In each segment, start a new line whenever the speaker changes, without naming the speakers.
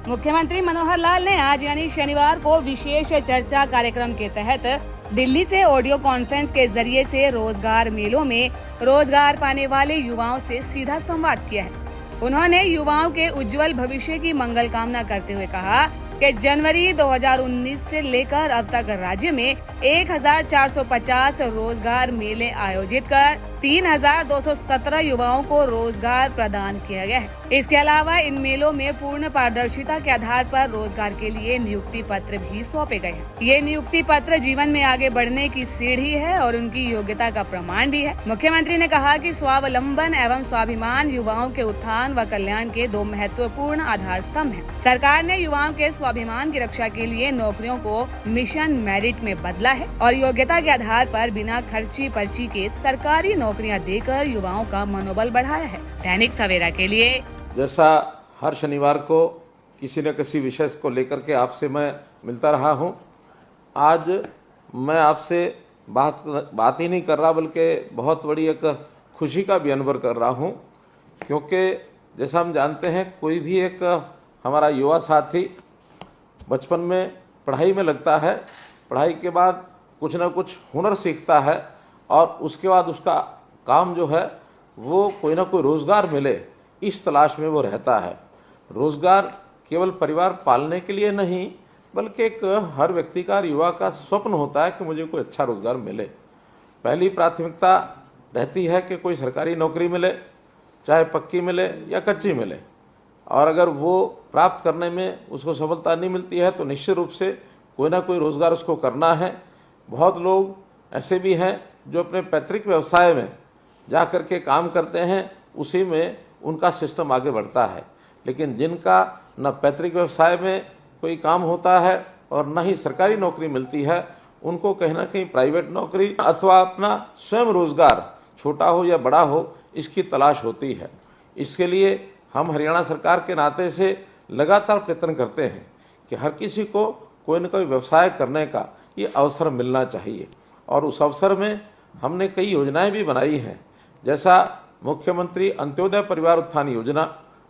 मुख्यमंत्री मनोहर लाल ने आज यानी शनिवार को विशेष चर्चा कार्यक्रम के तहत दिल्ली से ऑडियो कॉन्फ्रेंस के जरिए से रोजगार मेलों में रोजगार पाने वाले युवाओं से सीधा संवाद किया है। उन्होंने युवाओं के उज्जवल भविष्य की मंगल कामना करते हुए कहा कि जनवरी 2019 से लेकर अब तक राज्य में 1450 रोजगार मेले आयोजित कर 3217 युवाओं को रोजगार प्रदान किया गया है। इसके अलावा इन मेलों में पूर्ण पारदर्शिता के आधार पर रोजगार के लिए नियुक्ति पत्र भी सौंपे गए हैं। ये नियुक्ति पत्र जीवन में आगे बढ़ने की सीढ़ी है और उनकी योग्यता का प्रमाण भी है। मुख्यमंत्री ने कहा कि स्वावलंबन एवं स्वाभिमान युवाओं के उत्थान व कल्याण के दो महत्वपूर्ण आधार स्तंभ हैं। सरकार ने युवाओं के स्वाभिमान की रक्षा के लिए नौकरियों को मिशन मेरिट में बदला है और योग्यता के आधार पर बिना खर्ची पर्ची के सरकारी नौकरियां देकर युवाओं का मनोबल बढ़ाया है। दैनिक सवेरा के लिए
जैसा हर शनिवार को किसी न किसी विषय को लेकर के आपसे मैं मिलता रहा हूं, आज मैं आपसे बात ही नहीं कर रहा बल्कि बहुत बड़ी एक खुशी का भी अनुभव कर रहा हूं, क्योंकि जैसा हम जानते हैं कोई भी एक हमारा युवा साथी बचपन में पढ़ाई में लगता है, पढ़ाई के बाद कुछ ना कुछ हुनर सीखता है और उसके बाद उसका काम जो है वो कोई ना कोई रोज़गार मिले इस तलाश में वो रहता है। रोज़गार केवल परिवार पालने के लिए नहीं बल्कि एक हर व्यक्ति का युवा का स्वप्न होता है कि मुझे कोई अच्छा रोज़गार मिले। पहली प्राथमिकता रहती है कि कोई सरकारी नौकरी मिले, चाहे पक्की मिले या कच्ची मिले, और अगर वो प्राप्त करने में उसको सफलता नहीं मिलती है तो निश्चित रूप से कोई ना कोई रोज़गार उसको करना है। बहुत लोग ऐसे भी हैं जो अपने पैतृक व्यवसाय में जा कर के काम करते हैं, उसी में उनका सिस्टम आगे बढ़ता है। लेकिन जिनका न पैतृक व्यवसाय में कोई काम होता है और न ही सरकारी नौकरी मिलती है, उनको कहीं ना कहीं प्राइवेट नौकरी अथवा अपना स्वयं रोज़गार छोटा हो या बड़ा हो इसकी तलाश होती है। इसके लिए हम हरियाणा सरकार के नाते से लगातार प्रयत्न करते हैं कि हर किसी को कोई न कोई व्यवसाय करने का ये अवसर मिलना चाहिए, और उस अवसर में हमने कई योजनाएं भी बनाई हैं। जैसा मुख्यमंत्री अंत्योदय परिवार उत्थान योजना,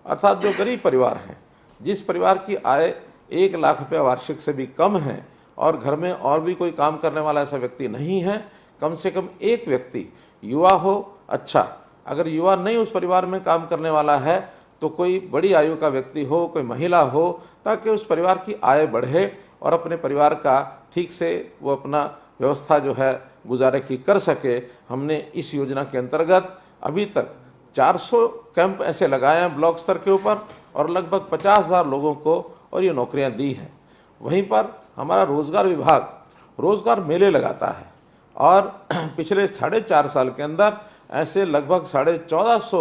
अर्थात जो गरीब परिवार हैं, जिस परिवार की आय 1 लाख रुपये वार्षिक से भी कम है और घर में और भी कोई काम करने वाला ऐसा व्यक्ति नहीं है, कम से कम एक व्यक्ति युवा हो, अच्छा अगर युवा नहीं उस परिवार में काम करने वाला है तो कोई बड़ी आयु का व्यक्ति हो, कोई महिला हो, ताकि उस परिवार की आय बढ़े और अपने परिवार का ठीक से वो अपना व्यवस्था जो है गुजारे की कर सके। हमने इस योजना के अंतर्गत अभी तक 400 कैंप ऐसे लगाए हैं ब्लॉक स्तर के ऊपर और लगभग 50,000 लोगों को और ये नौकरियां दी हैं। वहीं पर हमारा रोजगार विभाग रोजगार मेले लगाता है और पिछले 4.5 साल के अंदर ऐसे लगभग 1450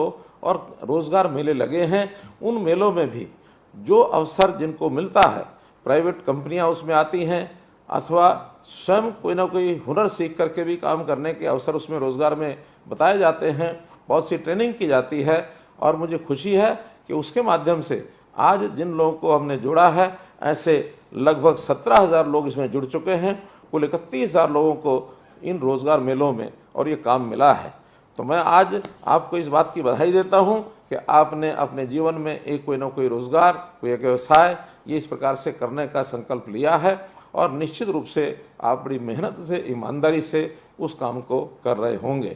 और रोजगार मेले लगे हैं। उन मेलों में भी जो अवसर जिनको मिलता है, प्राइवेट कंपनियां उसमें आती हैं अथवा स्वयं कोई ना कोई हुनर सीख करके भी काम करने के अवसर उसमें रोजगार में बताए जाते हैं। बहुत सी ट्रेनिंग की जाती है और मुझे खुशी है कि उसके माध्यम से आज जिन लोगों को हमने जोड़ा है, ऐसे लगभग 17,000 लोग इसमें जुड़ चुके हैं। कुल 31,000 लोगों को इन रोजगार मेलों में और ये काम मिला है। तो मैं आज आपको इस बात की बधाई देता हूं कि आपने अपने जीवन में एक कोई ना कोई रोजगार, कोई एक व्यवसाय ये इस प्रकार से करने का संकल्प लिया है और निश्चित रूप से आप बड़ी मेहनत से, ईमानदारी से उस काम को कर रहे होंगे।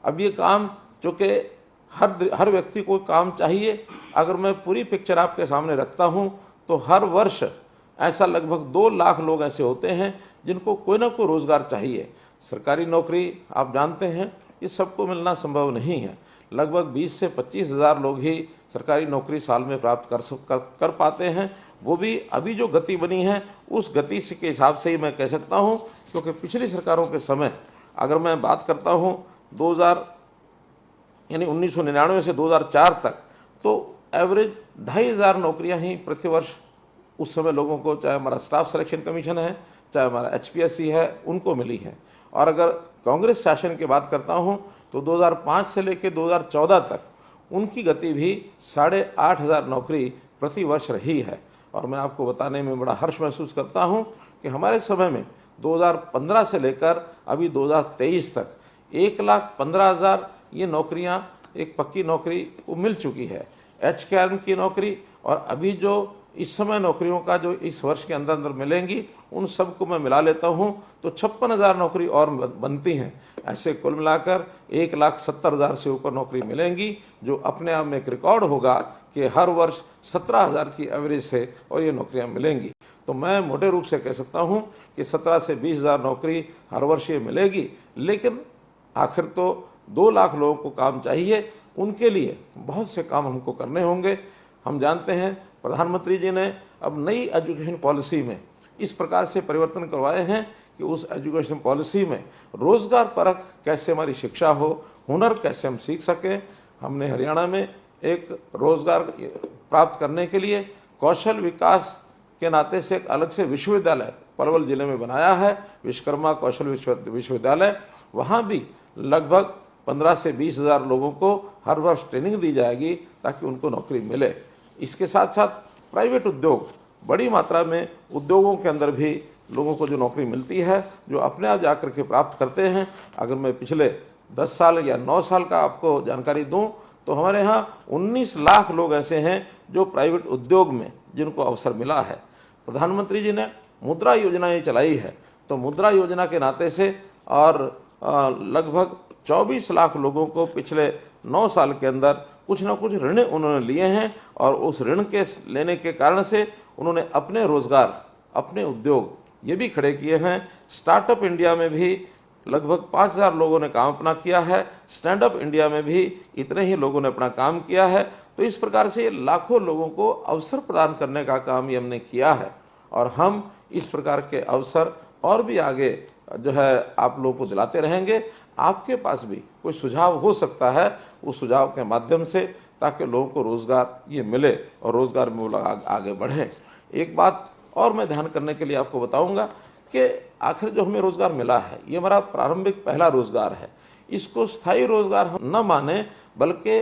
अब ये काम चूँकि हर व्यक्ति को काम चाहिए, अगर मैं पूरी पिक्चर आपके सामने रखता हूँ तो हर वर्ष ऐसा लगभग 2 लाख लोग ऐसे होते हैं जिनको कोई ना कोई रोज़गार चाहिए। सरकारी नौकरी आप जानते हैं ये सबको मिलना संभव नहीं है। लगभग 20 से 25,000 लोग ही सरकारी नौकरी साल में प्राप्त कर पाते हैं। वो भी अभी जो गति बनी है उस गति के हिसाब से ही मैं कह सकता हूँ, क्योंकि पिछली सरकारों के समय अगर मैं बात करता हूँ 1999 से 2004 तक, तो एवरेज 2,500 नौकरियां ही प्रतिवर्ष उस समय लोगों को, चाहे हमारा स्टाफ सिलेक्शन कमीशन है, चाहे हमारा HPSC है, उनको मिली है। और अगर कांग्रेस शासन की बात करता हूं तो 2005 से लेकर 2014 तक उनकी गति भी 8,500 नौकरी प्रति वर्ष रही है। और मैं आपको बताने में बड़ा हर्ष महसूस करता हूं कि हमारे समय में 2015 से लेकर अभी 2023 तक 1,15,000 ये नौकरियां एक पक्की नौकरी को मिल चुकी है। HKM की नौकरी और अभी जो इस समय नौकरियों का जो इस वर्ष के अंदर अंदर मिलेंगी उन सबको मैं मिला लेता हूं तो 56,000 नौकरी और बनती हैं। ऐसे कुल मिलाकर 1,70,000 से ऊपर नौकरी मिलेंगी, जो अपने आप में एक रिकॉर्ड होगा कि हर वर्ष 17,000 की एवरेज से और ये नौकरियां मिलेंगी। तो मैं मोटे रूप से कह सकता हूं कि 17 से 20,000 नौकरी हर वर्ष ये मिलेगी, लेकिन आखिर तो 2 लाख लोगों को काम चाहिए, उनके लिए बहुत से काम हमको करने होंगे। हम जानते हैं प्रधानमंत्री जी ने अब नई एजुकेशन पॉलिसी में इस प्रकार से परिवर्तन करवाए हैं कि उस एजुकेशन पॉलिसी में रोजगार परक कैसे हमारी शिक्षा हो, हुनर कैसे हम सीख सकें। हमने हरियाणा में एक रोजगार प्राप्त करने के लिए कौशल विकास के नाते से एक अलग से विश्वविद्यालय पलवल जिले में बनाया है, विश्वकर्मा कौशल विश्वविद्यालय। वहाँ भी लगभग 15 से 20,000 लोगों को हर वर्ष ट्रेनिंग दी जाएगी ताकि उनको नौकरी मिले। इसके साथ साथ प्राइवेट उद्योग, बड़ी मात्रा में उद्योगों के अंदर भी लोगों को जो नौकरी मिलती है, जो अपने आप जाकर के प्राप्त करते हैं। अगर मैं पिछले 10 साल या 9 साल का आपको जानकारी दूं तो हमारे यहाँ 19 लाख लोग ऐसे हैं जो प्राइवेट उद्योग में जिनको अवसर मिला है। प्रधानमंत्री जी ने मुद्रा योजना ये चलाई है, तो मुद्रा योजना के नाते से और लगभग 24 लाख लोगों को पिछले 9 साल के अंदर कुछ ना कुछ ऋण उन्होंने लिए हैं और उस ऋण के लेने के कारण से उन्होंने अपने रोजगार, अपने उद्योग ये भी खड़े किए हैं। स्टार्टअप इंडिया में भी लगभग 5,000 लोगों ने काम अपना किया है, स्टैंड अप इंडिया में भी इतने ही लोगों ने अपना काम किया है। तो इस प्रकार से लाखों लोगों को अवसर प्रदान करने का काम ये हमने किया है और हम इस प्रकार के अवसर और भी आगे जो है आप लोगों को दिलाते रहेंगे। आपके पास भी कोई सुझाव हो सकता है, उस सुझाव के माध्यम से, ताकि लोगों को रोजगार ये मिले और रोजगार में वो लोग आगे बढ़ें। एक बात और मैं ध्यान करने के लिए आपको बताऊंगा कि आखिर जो हमें रोजगार मिला है ये हमारा प्रारंभिक पहला रोजगार है। इसको स्थायी रोजगार हम न माने, बल्कि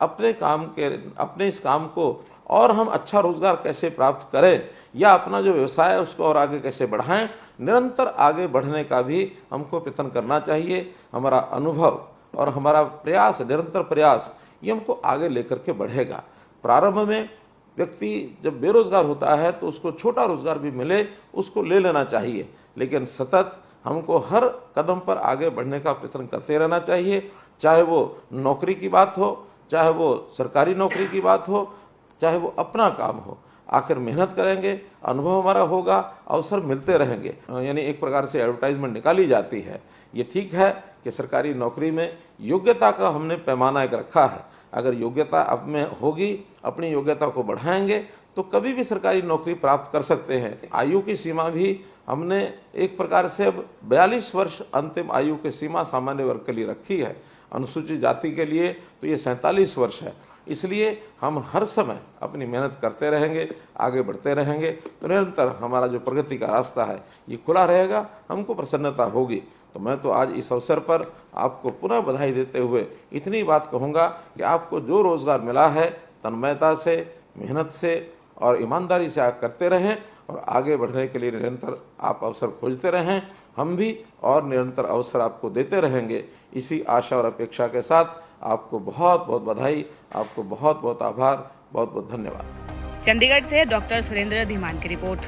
अपने इस काम को और हम अच्छा रोजगार कैसे प्राप्त करें या अपना जो व्यवसाय है उसको और आगे कैसे बढ़ाएं, निरंतर आगे बढ़ने का भी हमको प्रयत्न करना चाहिए। हमारा अनुभव और हमारा प्रयास, निरंतर प्रयास, ये हमको आगे लेकर के बढ़ेगा। प्रारंभ में व्यक्ति जब बेरोजगार होता है तो उसको छोटा रोजगार भी मिले, उसको ले लेना चाहिए, लेकिन सतत हमको हर कदम पर आगे बढ़ने का प्रयत्न करते रहना चाहिए। चाहे वो नौकरी की बात हो, चाहे वो सरकारी नौकरी की बात हो, चाहे वो अपना काम हो, आखिर मेहनत करेंगे, अनुभव हमारा होगा, अवसर मिलते रहेंगे। यानी एक प्रकार से एडवर्टाइजमेंट निकाली जाती है। ये ठीक है कि सरकारी नौकरी में योग्यता का हमने पैमाना एक रखा है। अगर योग्यता अब में होगी, अपनी योग्यता को बढ़ाएंगे तो कभी भी सरकारी नौकरी प्राप्त कर सकते हैं। आयु की सीमा भी हमने एक प्रकार से अब 42 वर्ष अंतिम आयु की सीमा सामान्य वर्ग के लिए रखी है। अनुसूचित जाति के लिए तो ये 47 वर्ष है। इसलिए हम हर समय अपनी मेहनत करते रहेंगे, आगे बढ़ते रहेंगे तो निरंतर हमारा जो प्रगति का रास्ता है ये खुला रहेगा, हमको प्रसन्नता होगी। तो मैं तो आज इस अवसर पर आपको पुनः बधाई देते हुए इतनी बात कहूँगा कि आपको जो रोज़गार मिला है तन्मयता से, मेहनत से और ईमानदारी से आप करते रहें और आगे बढ़ने के लिए निरंतर आप अवसर खोजते रहें। हम भी और निरंतर अवसर आपको देते रहेंगे। इसी आशा और अपेक्षा के साथ आपको बहुत बहुत बधाई, आपको बहुत बहुत आभार, बहुत बहुत धन्यवाद।
चंडीगढ़ से डॉक्टर सुरेंद्र धीमान की रिपोर्ट।